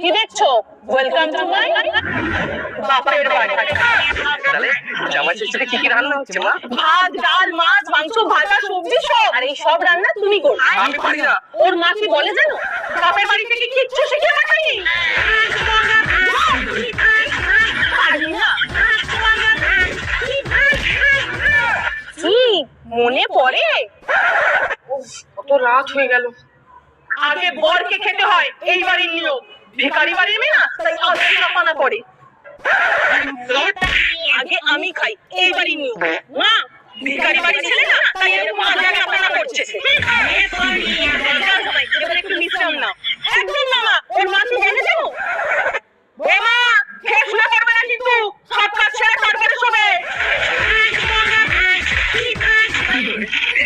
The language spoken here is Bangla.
কি দেখছো? ওয়েলকাম টু মাই বাপের বাড়ি। তাহলে জামাই ষষ্ঠীতে কি কি রান্না হচ্ছে মা? ভাত, ডাল, মাছ, মাংস, ভাজা, সবজি সব। আর এই সব রান্না তুমি করো। আমি পারি না। ওর মা কি বলে জানো? বাপের বাড়ি থেকে কিচ্ছু শিখে পাঠায়নি। পারি না। কি মনে পড়ে? কত রাত হয়ে গেল। আগে বরকে খেতে হয়, এই বাড়ির নিয়ম। ভিখারি বাড়ির মেয়ে না, তাই আগে চাপানা করে। আগে আমি খাই, এই বাড়ির নিয়ম। মা ভিখারি বাড়ির ছেলে না, তাই আমি